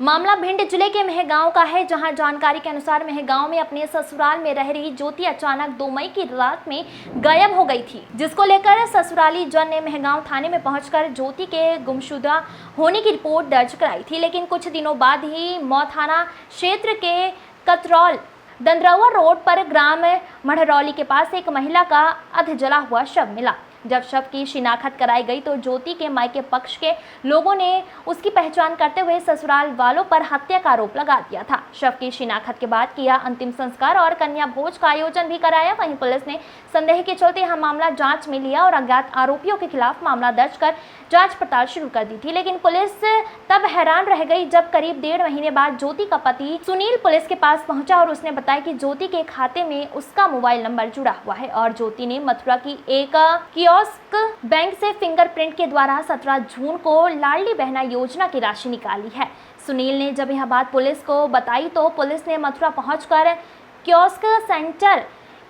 मामला भिंड जिले के मेहगांव का है, जहां जानकारी के अनुसार मेहगांव में अपने ससुराल में रह रही ज्योति अचानक 2 मई की रात में गायब हो गई थी, जिसको लेकर ससुराली जन ने मेहगांव थाने में पहुंचकर ज्योति के गुमशुदा होने की रिपोर्ट दर्ज कराई थी। लेकिन कुछ दिनों बाद ही मऊ थाना क्षेत्र के कतरौल दंदरवा रोड पर ग्राम मढ़रौली के पास एक महिला का अध जला हुआ शव मिला। जब शव की शिनाख्त कराई गई तो ज्योति के मायके पक्ष के लोगों ने उसकी पहचान करते हुए ससुराल वालों पर हत्या का आरोप लगा दिया था। शव की शिनाख्त के बाद किया अंतिम संस्कार और कन्या भोज का आयोजन भी कराया। वहीं पुलिस ने संदेह के चलते यह मामला जांच में लिया और अज्ञात आरोपियों के खिलाफ मामला दर्ज कर जांच पड़ताल शुरू कर दी थी। लेकिन पुलिस तब हैरान रह गई जब करीब 1.5 महीने बाद ज्योति का पति सुनील पुलिस के पास पहुंचा और उसने बताया कि ज्योति के खाते में उसका मोबाइल नंबर जुड़ा हुआ है और ज्योति ने मथुरा की एक कियोस्क बैंक से फिंगरप्रिंट के द्वारा 17 जून को लाडली बहना योजना की राशि निकाली है। सुनील ने जब यह बात पुलिस को बताई तो पुलिस ने मथुरा पहुंचकर कियोस्क सेंटर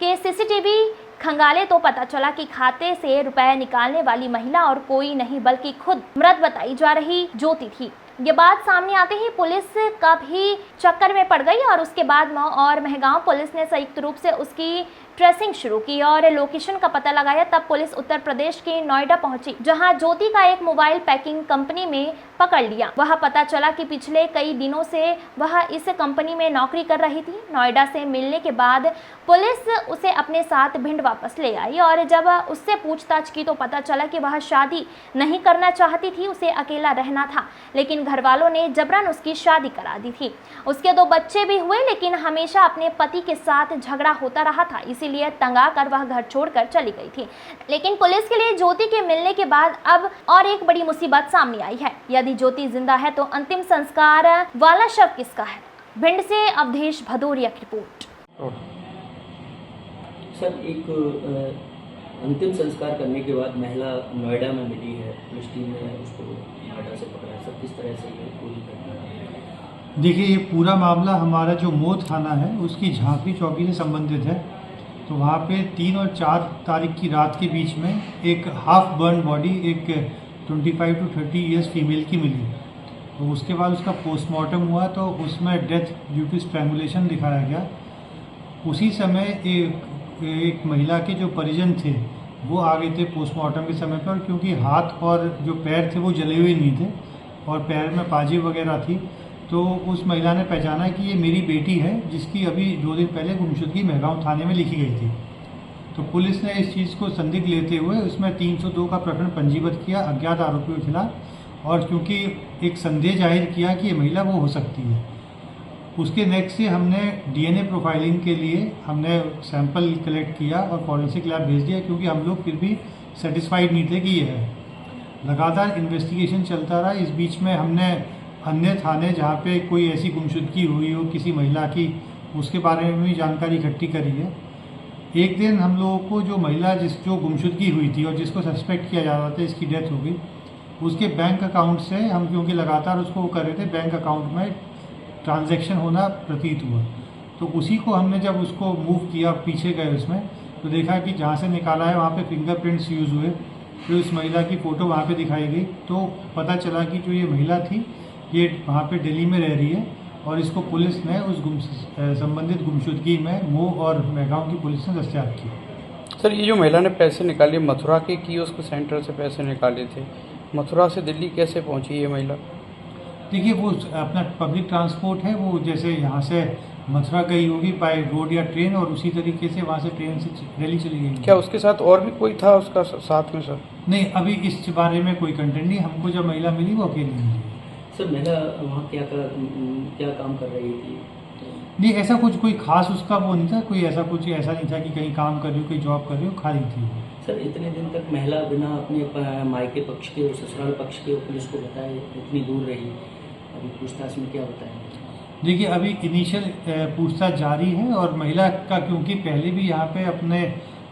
के सीसीटीवी खंगाले तो पता चला कि खाते से रुपए निकालने वाली महिला और कोई नहीं बल्कि खुद मृत बताई जा रही ज्योति थी। ये बात सामने आते ही पुलिस का भी चक्कर में पड़ गई और उसके बाद मऊ और मेहगांव पुलिस ने संयुक्त रूप से उसकी ट्रेसिंग शुरू की और लोकेशन का पता लगाया। तब पुलिस उत्तर प्रदेश के नोएडा पहुंची, जहां ज्योति का एक मोबाइल पैकिंग कंपनी में पकड़ लिया। वह पता चला कि पिछले कई दिनों से वह इस कंपनी में नौकरी कर रही थी। नोएडा से मिलने के बाद पुलिस उसे अपने साथ भिंड वापस ले आई और जब उससे पूछताछ की तो पता चला कि वह शादी नहीं करना चाहती थी, उसे अकेला रहना था। लेकिन घर वालों ने जबरन उसकी शादी करा दी थी। उसके 2 बच्चे भी हुए, लेकिन हमेशा अपने पति के साथ झगड़ा होता रहा था, इसीलिए तंग आकर वह घर छोड़कर चली गई थी। लेकिन पुलिस के लिए ज्योति के मिलने के बाद अब और एक बड़ी मुसीबत सामने आई है। यदि ज्योति जिंदा है तो अंतिम संस्कार वाला शव किसका है? भिंड से अवधेश भदौरिया की रिपोर्ट। सर, एक अंतिम संस्कार करने के बाद महिला नोएडा में मिली है, पुलिस टीम ने उसको नोएडा से पकड़ा। सर, किस तरह से ये पूरी घटना? देखिए, ये पूरा मामला हमारा जो मऊ थाना है उसकी झांकरी चौकी से संबंधित है। तो वहाँ पे 3 और 4 तारीख की रात के बीच में एक हाफ बर्न बॉडी एक 25 to 30 ईयर्स फीमेल की मिली। तो उसके बाद उसका पोस्टमार्टम हुआ तो उसमें डेथ ड्यू टू स्ट्रैंगुलेशन दिखाया गया। उसी समय एक महिला के जो परिजन थे वो आ गए थे पोस्टमार्टम के समय पर, क्योंकि हाथ और जो पैर थे वो जले हुए नहीं थे और पैर में पाजी वगैरह थी। तो उस महिला ने पहचाना कि ये मेरी बेटी है, जिसकी अभी 2 दिन पहले गुमशुदगी मेहगांव थाने में लिखी गई थी। तो पुलिस ने इस चीज़ को संदिग्ध लेते हुए उसमें 302 का प्रकरण पंजीबद्ध किया अज्ञात आरोपियों के खिलाफ, और क्योंकि एक संदेह जाहिर किया कि ये महिला वो हो सकती है। उसके नेक्स्ट से हमने डीएनए प्रोफाइलिंग के लिए हमने सैंपल कलेक्ट किया और फॉरेंसिक लैब भेज दिया, क्योंकि हम लोग फिर भी सेटिस्फाइड नहीं थे कि ये है। लगातार इन्वेस्टिगेशन चलता रहा। इस बीच में हमने अन्य थाने जहाँ पे कोई ऐसी गुमशुदगी हुई हो किसी महिला की, उसके बारे में भी जानकारी इकट्ठी करी है। एक दिन हम लोगों को जो महिला जो गुमशुदगी हुई थी और जिसको सस्पेक्ट किया जा रहा था इसकी डेथ हो गई, उसके बैंक अकाउंट से हम, क्योंकि लगातार उसको कर रहे थे, बैंक अकाउंट में ट्रांजैक्शन होना प्रतीत हुआ। तो उसी को हमने जब उसको मूव किया, पीछे गए उसमें, तो देखा कि जहाँ से निकाला है वहाँ पे फिंगरप्रिंट्स यूज़ हुए। फिर उस महिला की फ़ोटो वहाँ पे दिखाई गई तो पता चला कि जो ये महिला थी ये वहाँ पे दिल्ली में रह रही है और इसको पुलिस ने उस संबंधित गुमशुदगी में मऊ और मेहगांव की पुलिस ने दस्तयाब किया। सर, ये जो महिला ने पैसे निकाले, मथुरा के कियोस्क सेंटर से पैसे निकाले थे, मथुरा से दिल्ली कैसे पहुंची ये महिला? देखिए, वो अपना पब्लिक ट्रांसपोर्ट है, वो जैसे यहाँ से मथुरा गई होगी बाय रोड या ट्रेन, और उसी तरीके से वहाँ से ट्रेन से दिल्ली चली गई। क्या उसके साथ और भी कोई था उसका साथ में? सर नहीं, अभी इस बारे में कोई कंटेंट नहीं। हमको जब महिला मिली वो अकेली मिली। सर, महिला वहाँ क्या काम कर रही थी? नहीं, ऐसा कुछ कोई खास उसका वो नहीं था, कोई ऐसा नहीं था कि कहीं काम कर रही हो, कोई जॉब कर रही हो, खाली थी। सर, इतने दिन तक महिला बिना अपने मायके पक्ष के और ससुराल पक्ष के पुलिस को बताए इतनी दूर रही, अभी पूछताछ में क्या बताया? देखिए, अभी इनिशियल पूछताछ जारी है और महिला का, क्योंकि पहले भी यहाँ पे अपने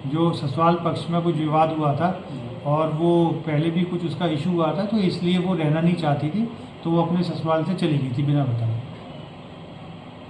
जो ससुराल पक्ष में कुछ विवाद हुआ था और वो पहले भी कुछ उसका इशू हुआ था, तो इसलिए वो रहना नहीं चाहती थी, तो वो अपने ससुराल से चली गई थी बिना बताए।